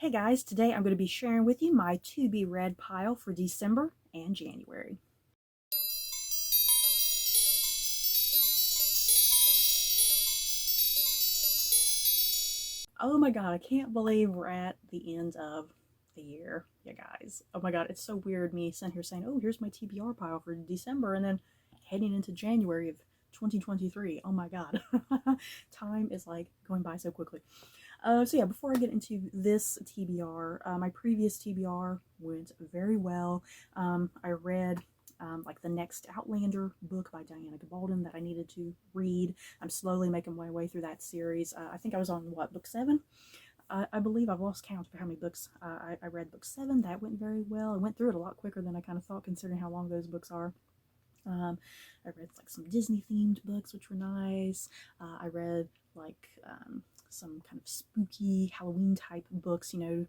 Hey guys, today I'm going to be sharing with you my to be read pile for December and January. Oh my god, I can't believe we're at the end of the year, you guys. Oh my god, it's so weird me sitting here saying, oh, here's my TBR pile for December, and then heading into January of 2023. Oh my god. Time is like going by so quickly. So yeah, before I get into this TBR, my previous TBR went very well. I read like the next Outlander book by Diana Gabaldon that I needed to read. I'm slowly making my way through that series. I think I was on what, book 7? I believe I've lost count of how many books I read. Book 7, that went very well. I went through it a lot quicker than I kind of thought, considering how long those books are. I read like some Disney themed books, which were nice. I read like some kind of spooky Halloween type books, kind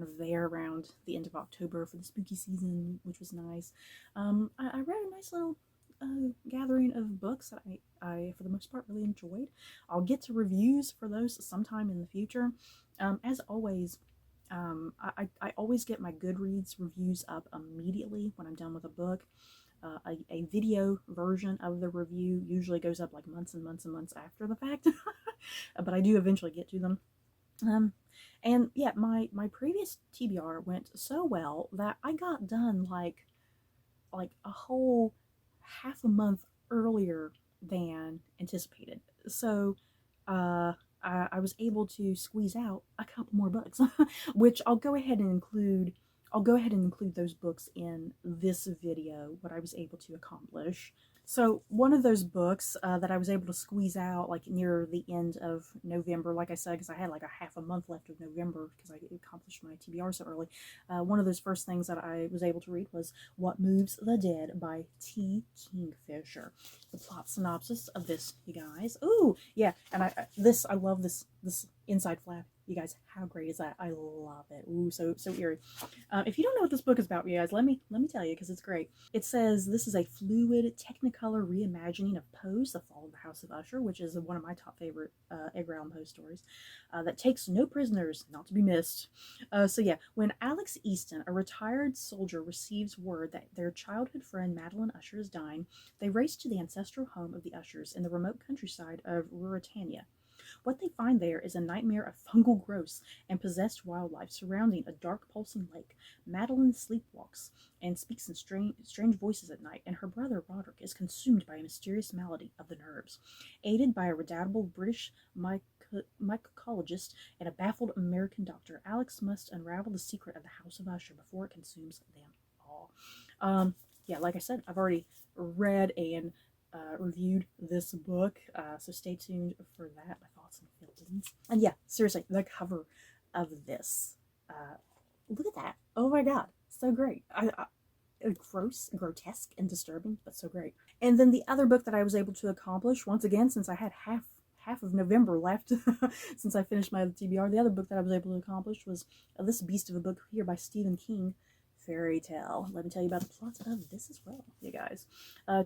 of there around the end of October for the spooky season, which was nice. I read a nice little gathering of books that I, for the most part, really enjoyed. I'll get to reviews for those sometime in the future. As always, I always get my Goodreads reviews up immediately when I'm done with a book. A video version of the review usually goes up like months and months and months after the fact, but I do eventually get to them. And yeah, my previous TBR went so well that I got done like a whole half a month earlier than anticipated. So I was able to squeeze out a couple more books, which I'll go ahead and include. I'll go ahead and include those books in this video, what I was able to accomplish. So one of those books that I was able to squeeze out like near the end of November, like I said, because I had like a half a month left of November because I accomplished my TBR so early. One of those first things that I was able to read was What Moves the Dead by T. Kingfisher. The plot synopsis of this, you guys. Ooh, yeah, and I love this inside flap. You guys, how great is that? I love it. Ooh, so eerie. If you don't know what this book is about, you guys, let me tell you because it's great. It says this is a fluid Technicolor reimagining of Poe's The Fall of the House of Usher, which is one of my top favorite Edgar Allan Poe stories, that takes no prisoners, not to be missed. So yeah, when Alex Easton, a retired soldier, receives word that their childhood friend Madeline Usher is dying, they race to the ancestral home of the Ushers in the remote countryside of Ruritania. What they find there is a nightmare of fungal growths and possessed wildlife surrounding a dark pulsing lake. Madeline sleepwalks and speaks in strange voices at night, and her brother Roderick is consumed by a mysterious malady of the nerves. Aided by a redoubtable British mycologist and a baffled American doctor, Alex must unravel the secret of the House of Usher before it consumes them all. Yeah, like I said, I've already read and reviewed this book, so stay tuned for that. My thoughts and feelings. And yeah, seriously, the cover of this, look at that. Oh my god, so great. Gross, grotesque, and disturbing, but so great. And then the other book that I was able to accomplish, once again, since I had half of November left since I finished my TBR, the other book that I was able to accomplish was this beast of a book here by Stephen King, Fairy Tale. Let me tell you about the plot of this as well, you guys.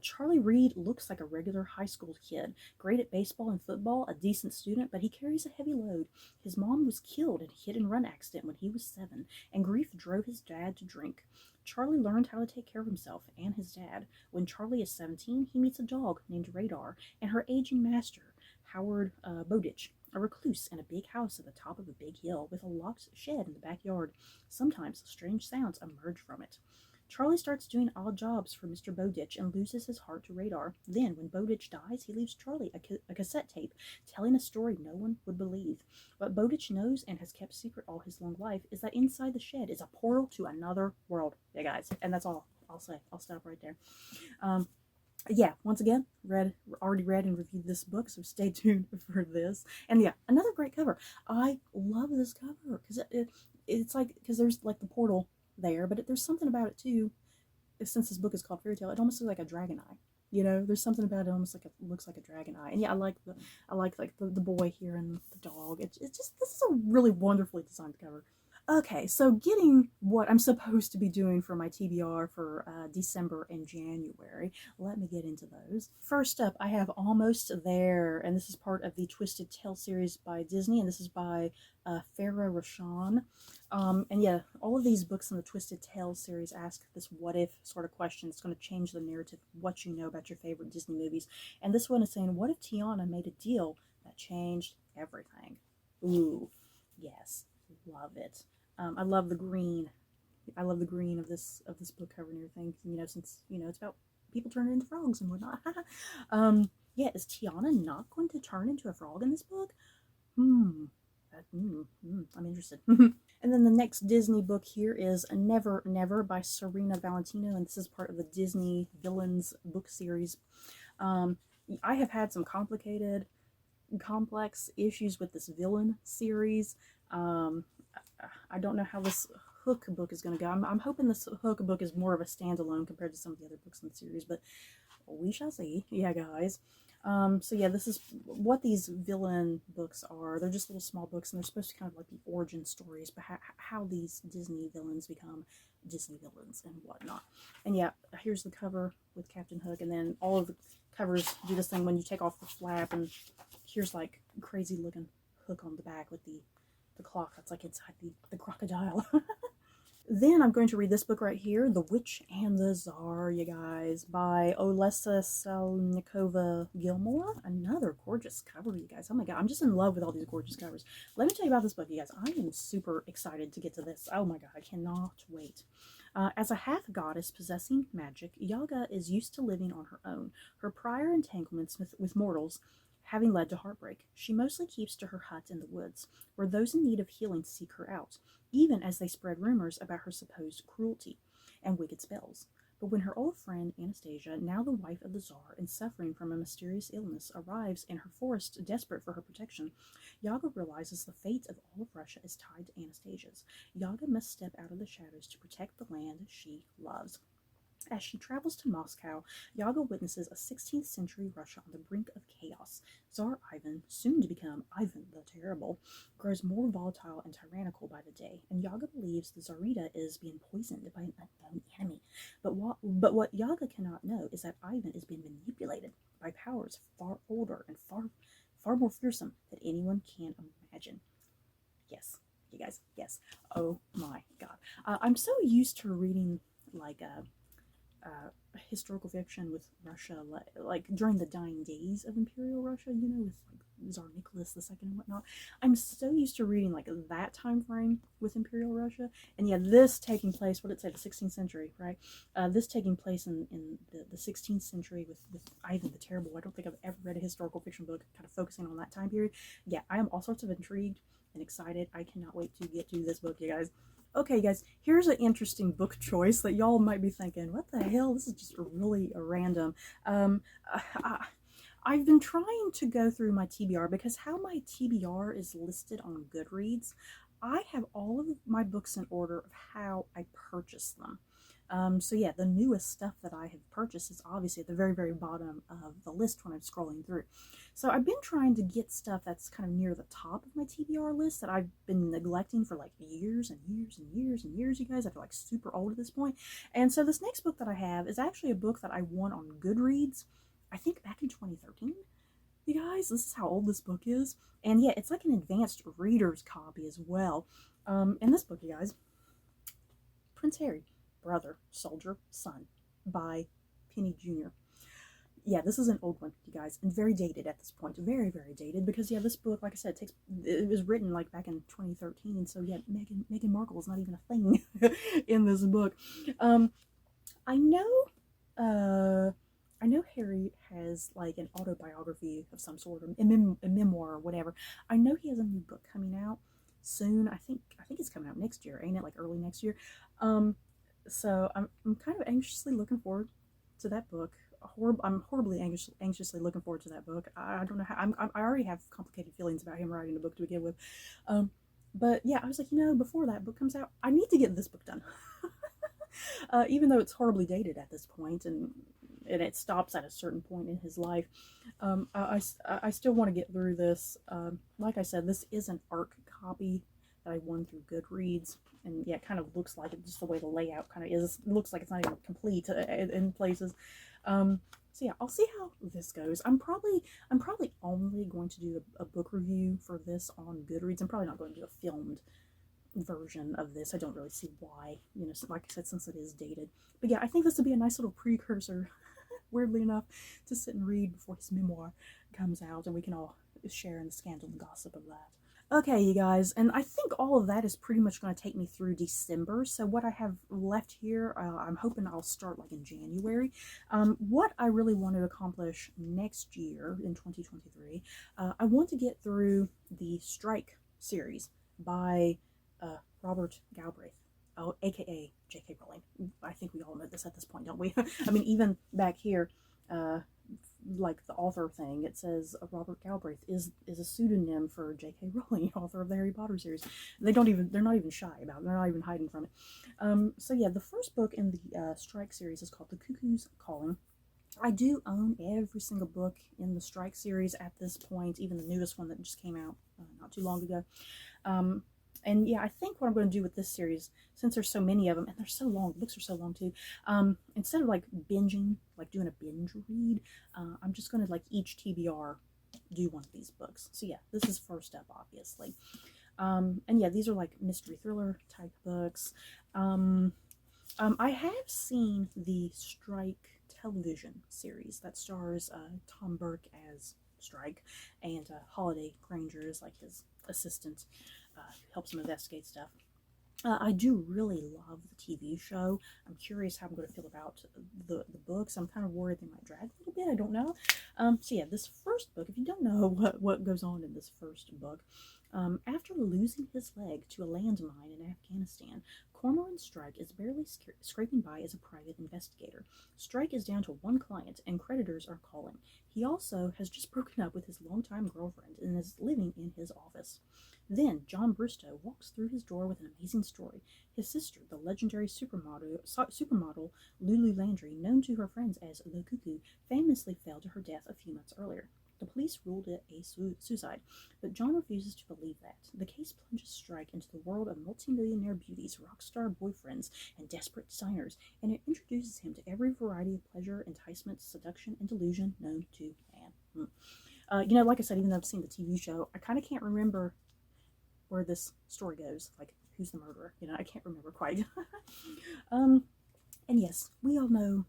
Charlie Reed looks like a regular high school kid, great at baseball and football, a decent student, but he carries a heavy load. His mom was killed in a hit-and-run accident when he was 7, and grief drove his dad to drink. Charlie learned how to take care of himself and his dad. When Charlie is 17, he meets a dog named Radar and her aging master, Howard Bowditch, a recluse in a big house at the top of a big hill with a locked shed in the backyard. Sometimes strange sounds emerge from it. Charlie starts doing odd jobs for Mr. Bowditch and loses his heart to Radar. Then, when Bowditch dies, he leaves Charlie a cassette tape telling a story no one would believe. What Bowditch knows and has kept secret all his long life is that inside the shed is a portal to another world. Yeah, guys, and that's all I'll say. I'll stop right there. Yeah, once again, already read and reviewed this book, so stay tuned for this. And yeah, another great cover. I love this cover because it's like, because there's like the portal there, but there's something about it too. Since this book is called Fairy Tale, it almost looks like a dragon eye. There's something about it almost like it looks like a dragon eye. And yeah, I like the boy here and the dog. It's just, this is a really wonderfully designed cover. Okay, so getting what I'm supposed to be doing for my TBR for December and January. Let me get into those. First up, I have Almost There, and this is part of the Twisted Tale series by Disney, and this is by Farah Rashan. And yeah, all of these books in the Twisted Tale series ask this what if sort of question. It's going to change the narrative, what you know about your favorite Disney movies. And this one is saying, what if Tiana made a deal that changed everything? Ooh, yes, love it. I love the green. I love the green of this book cover and everything. Since it's about people turning into frogs and whatnot. Yeah, is Tiana not going to turn into a frog in this book? I'm interested. And then the next Disney book here is Never Never by Serena Valentino, and this is part of the Disney Villains book series. I have had some complex issues with this villain series. I don't know how this Hook book is going to go. I'm hoping this Hook book is more of a standalone compared to some of the other books in the series, but we shall see. Yeah, guys. So yeah, this is what these villain books are. They're just little small books, and they're supposed to kind of like be origin stories, but how these Disney villains become Disney villains and whatnot. And yeah, here's the cover with Captain Hook, and then all of the covers do this thing when you take off the flap, and here's like crazy looking Hook on the back with the clock that's like inside the crocodile. Then I'm going to read this book right here, The Witch and the Tsar, you guys, by Olesa Salnikova Gilmore. Another gorgeous cover, you guys. Oh my god, I'm just in love with all these gorgeous covers. Let me tell you about this book, you guys. I am super excited to get to this. Oh my god, I cannot wait. As a half-goddess possessing magic, Yaga is used to living on her own. Her prior entanglements with mortals having led to heartbreak, she mostly keeps to her hut in the woods, where those in need of healing seek her out, even as they spread rumors about her supposed cruelty and wicked spells. But when her old friend Anastasia, now the wife of the Tsar and suffering from a mysterious illness, arrives in her forest desperate for her protection, Yaga realizes the fate of all of Russia is tied to Anastasia's. Yaga must step out of the shadows to protect the land she loves. As she travels to Moscow, Yaga witnesses a 16th century Russia on the brink of chaos. Tsar Ivan, soon to become Ivan the Terrible, grows more volatile and tyrannical by the day, and Yaga believes the Tsarita is being poisoned by an unknown enemy. But what Yaga cannot know is that Ivan is being manipulated by powers far older and far more fearsome than anyone can imagine. Yes, you guys, yes. Oh my god. I'm so used to reading like historical fiction with Russia, like during the dying days of Imperial Russia, with like Tsar Nicholas II and whatnot. I'm so used to reading like that time frame with Imperial Russia, and yeah, this taking place, what did it say, the 16th century, right? This taking place in the 16th century with Ivan the Terrible. I don't think I've ever read a historical fiction book kind of focusing on that time period. Yeah, I am all sorts of intrigued and excited. I cannot wait to get to this book, you guys. Okay, guys, here's an interesting book choice that y'all might be thinking, what the hell? This is just really random. I've been trying to go through my TBR because how my TBR is listed on Goodreads, I have all of my books in order of how I purchased them. So yeah, the newest stuff that I have purchased is obviously at the very, very bottom of the list when I'm scrolling through. So I've been trying to get stuff that's kind of near the top of my TBR list that I've been neglecting for like years and years and years and years, you guys. I feel like super old at this point. And so this next book that I have is actually a book that I won on Goodreads, I think back in 2013. You guys, this is how old this book is. And yeah, it's like an advanced reader's copy as well. And this book, you guys, Prince Harry, Brother, Soldier, Son by Penny Jr. Yeah, this is an old one, you guys, and very dated at this point. Very, very dated because, yeah, this book, like I said, it was written like back in 2013, so yeah, Meghan Markle is not even a thing in this book. I know Harry has like an autobiography of some sort, or a memoir or whatever. I know he has a new book coming out soon. I think it's coming out next year, ain't it? Like early next year. So I'm kind of anxiously looking forward to that book. I'm horribly anxiously looking forward to that book. I don't know how. I already have complicated feelings about him writing a book to begin with. But yeah, I was like, before that book comes out, I need to get this book done. Even though it's horribly dated at this point, and it stops at a certain point in his life, I still want to get through this. Like I said, this is an ARC copy, that I won through Goodreads. And yeah, it kind of looks like it, just the way the layout kind of is. It looks like it's not even complete in places. So yeah, I'll see how this goes. I'm probably only going to do a book review for this on Goodreads. I'm probably not going to do a filmed version of this. I don't really see why, you know, like I said, since it is dated. But yeah, I think this would be a nice little precursor, weirdly enough, to sit and read before his memoir comes out, and we can all share in the scandal and gossip of that. Okay, you guys, and I think all of that is pretty much going to take me through December. So what I have left here, I'm hoping I'll start like in January. What I really want to accomplish next year in 2023, I want to get through the Strike series by Robert Galbraith. Oh, aka J.K. Rowling. I think we all know this at this point, don't we? I mean, even back here, like the author thing, it says Robert Galbraith is a pseudonym for J.K. Rowling, author of the Harry Potter series. They're not even shy about it. They're not even hiding from it. So yeah, the first book in the Strike series is called The Cuckoo's Calling. I do own every single book in the Strike series at this point, even the newest one that just came out not too long ago. And yeah, I think what I'm going to do with this series, since there's so many of them, and they're so long, the books are so long too, instead of like binging, like doing a binge read, I'm just going to like each TBR do one of these books. So yeah, this is first up, obviously. And yeah, these are like mystery thriller type books. I have seen the Strike television series that stars Tom Burke as Strike, and Holiday Granger is like his assistant who helps him investigate stuff. I do really love the TV show. I'm curious how I'm going to feel about the books. I'm kind of worried they might drag a little bit. I don't know. So yeah, this first book, if you don't know what goes on in this first book, after losing his leg to a landmine in Afghanistan, Cormoran Strike is barely scraping by as a private investigator. Strike is down to one client, and creditors are calling. He also has just broken up with his longtime girlfriend and is living in his office. Then John Bristow walks through his door with an amazing story. His sister, the legendary supermodel Lulu Landry, known to her friends as Le Cuckoo, famously fell to her death a few months earlier. The police ruled it a suicide, but John refuses to believe that. The case plunges Strike into the world of multimillionaire beauties, rock star boyfriends, and desperate designers, and it introduces him to every variety of pleasure, enticement, seduction, and delusion known to man. You know, like I said, even though I've seen the TV show, I kind of can't remember where this story goes, like who's the murderer. You know, I can't remember quite. And yes, we all know,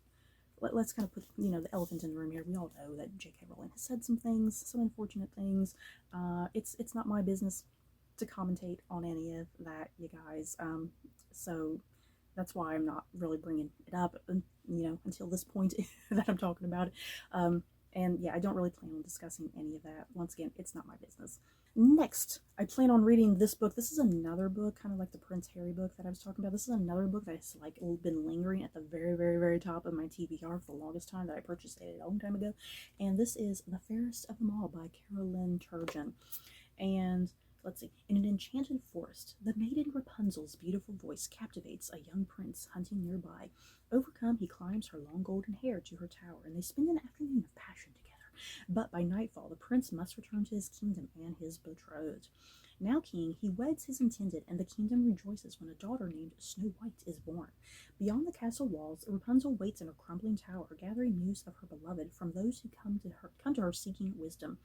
let's kind of put, you know, the elephant in the room here. We all know that J.K. Rowling has said some things, some unfortunate things. It's not my business to commentate on any of that, you guys. So that's why I'm not really bringing it up, you know, until this point that I'm talking about it. And yeah, I don't really plan on discussing any of that. Once again, it's not my business. Next, I plan on reading this book. This is another book, kind of like the Prince Harry book that I was talking about. This is another book that's like been lingering at the very, very, very top of my TBR for the longest time, that I purchased a long time ago. And this is The Fairest of Them All by Carolyn Turgeon. And let's see. In an enchanted forest, the maiden Rapunzel's beautiful voice captivates a young prince hunting nearby. Overcome, he climbs her long golden hair to her tower, and they spend an afternoon of passion together. But by nightfall, the prince must return to his kingdom and his betrothed. Now king, he weds his intended, and the kingdom rejoices when a daughter named Snow White is born. Beyond the castle walls, Rapunzel waits in her crumbling tower, gathering news of her beloved from those who come to her seeking wisdom.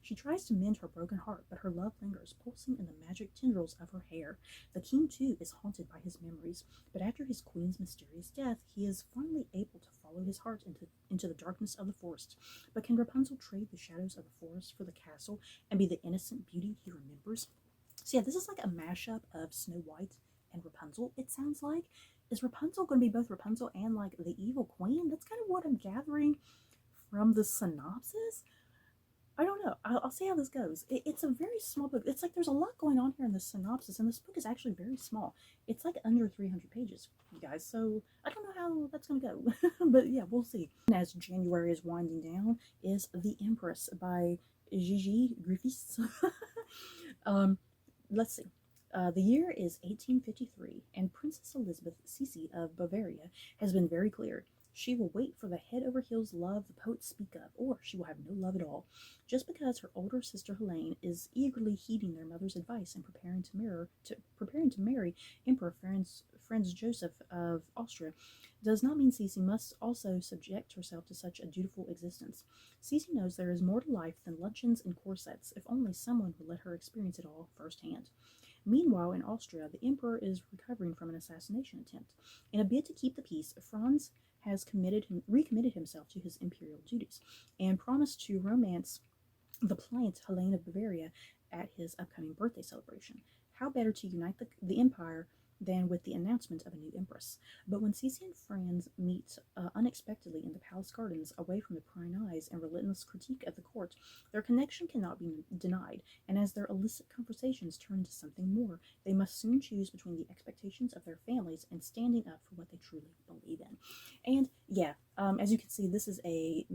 She tries to mend her broken heart, but her love lingers, pulsing in the magic tendrils of her hair. The king, too, is haunted by his memories, but after his queen's mysterious death, he is finally able to follow his heart into the darkness of the forest. But can Rapunzel trade the shadows of the forest for the castle and be the innocent beauty he remembers? So yeah, this is like a mashup of Snow White and Rapunzel, it sounds like. Is Rapunzel going to be both Rapunzel and like the evil queen? That's kind of what I'm gathering from the synopsis. I don't know. I'll see how this goes. It's a very small book. It's like there's a lot going on here in the synopsis, and this book is actually very small. It's like under 300 pages, you guys. So I don't know how that's going to go. But yeah, we'll see. And as January is winding down, is The Empress by Gigi Griffiths. Let's see. The year is 1853, and Princess Elizabeth Stacie of Bavaria has been very clear. She will wait for the head over heels love the poets speak of, or she will have no love at all. Just because her older sister Helene is eagerly heeding their mother's advice and preparing to marry Emperor Franz Joseph of Austria, does not mean Stacie must also subject herself to such a dutiful existence. Stacie knows there is more to life than luncheons and corsets, if only someone would let her experience it all firsthand. Meanwhile, in Austria, the emperor is recovering from an assassination attempt. In a bid to keep the peace, Franz has recommitted himself to his imperial duties and promised to romance the pliant Helene of Bavaria at his upcoming birthday celebration. How better to unite the empire than with the announcement of a new empress? But when Stacie and Franz meet unexpectedly in the palace gardens, away from the prying eyes and relentless critique of the court, their connection cannot be denied, and as their illicit conversations turn into something more, they must soon choose between the expectations of their families and standing up for what they truly believe in. And yeah, as you can see, this is a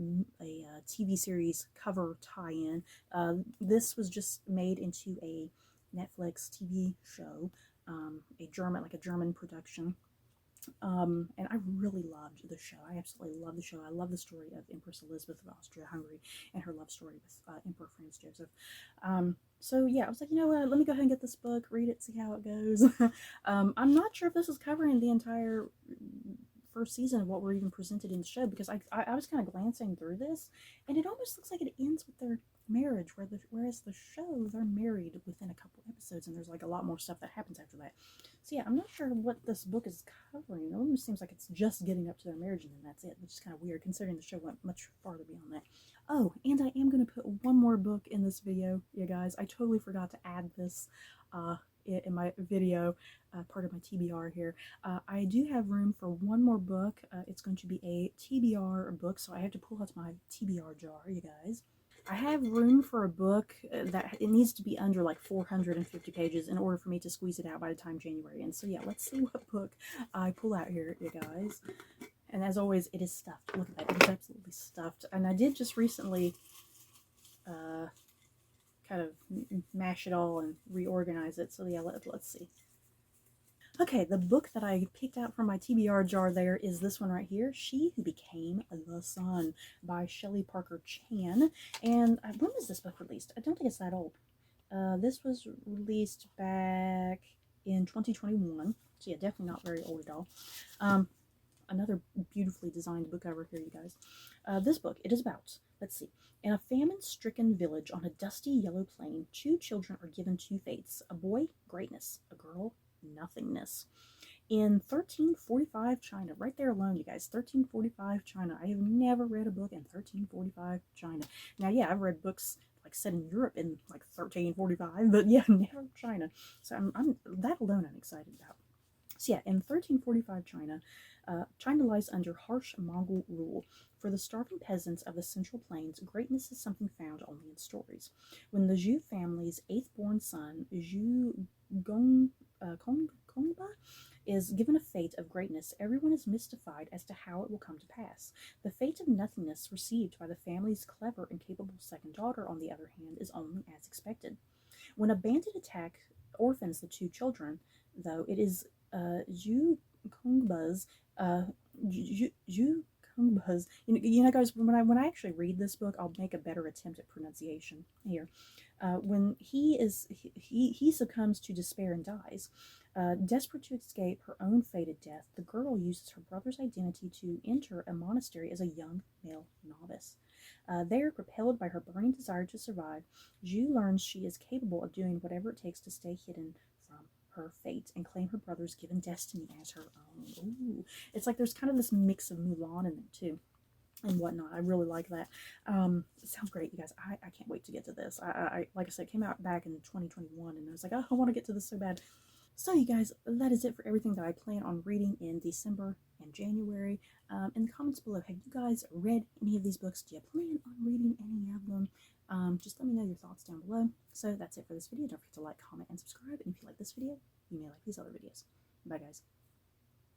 TV series cover tie-in. This was just made into a Netflix TV show, a German production. And I really loved the show. I absolutely love the show. I love the story of Empress Elizabeth of Austria-Hungary and her love story with Emperor Franz Joseph. So yeah, I was like, you know what, let me go ahead and get this book, read it, see how it goes. I'm not sure if this is covering the entire first season of what we're even presented in the show, because I was kind of glancing through this, and it almost looks like it ends with their marriage, whereas the show, they're married within a couple episodes, and there's like a lot more stuff that happens after that. So yeah, I'm not sure what this book is covering. It almost seems like it's just getting up to their marriage and then that's it, which is kind of weird considering the show went much farther beyond that. Oh, and I am going to put one more book in this video, you guys. I totally forgot to add this in my video, part of my TBR here. I do have room for one more book. It's going to be a TBR book, so I have to pull out my TBR jar, you guys. I have room for a book that it needs to be under like 450 pages in order for me to squeeze it out by the time January. And so yeah, let's see what book I pull out here, you guys. And as always, it is stuffed. Look at that. It is absolutely stuffed. And I did just recently kind of mash it all and reorganize it. So yeah, let's see. Okay, the book that I picked out from my TBR jar there is this one right here, She Who Became the Sun by Shelley Parker Chan. And when was this book released? I don't think it's that old. This was released back in 2021. So yeah, definitely not very old at all. Another beautifully designed book over here, you guys. This book, it is about, let's see, in a famine-stricken village on a dusty yellow plain, two children are given two fates. A boy, greatness. A girl, nothingness. In 1345 China, right there alone, you guys, 1345 China. I have never read a book in 1345 China. Now, yeah, I've read books like set in Europe in like 1345, but yeah, never China. So I'm that alone I'm excited about. So yeah, in 1345 China, China lies under harsh Mongol rule. For the starving peasants of the Central Plains, greatness is something found only in stories. When the Zhu family's eighth-born son, Zhu Kongba, is given a fate of greatness, everyone is mystified as to how it will come to pass. The fate of nothingness received by the family's clever and capable second daughter, on the other hand, is only as expected. When a bandit attack orphans the two children, though, it is Zhu Kongba's you know, guys, when I actually read this book, I'll make a better attempt at pronunciation here. When he succumbs to despair and dies, desperate to escape her own fated death, the girl uses her brother's identity to enter a monastery as a young male novice. There, propelled by her burning desire to survive, Zhu learns she is capable of doing whatever it takes to stay hidden from her fate and claim her brother's given destiny as her own. Ooh, it's like there's kind of this mix of Mulan in there too, and whatnot. I really like that. It sounds great, you guys. I can't wait to get to this. I like I said, it came out back in 2021, and I was like, oh, I want to get to this so bad. So you guys, that is it for everything that I plan on reading in December and January. In the comments below, have you guys read any of these books? Do you plan on reading any of them? Just let me know your thoughts down below. So that's it for this video. Don't forget to like, comment, and subscribe. And if you like this video, you may like these other videos. Bye, guys.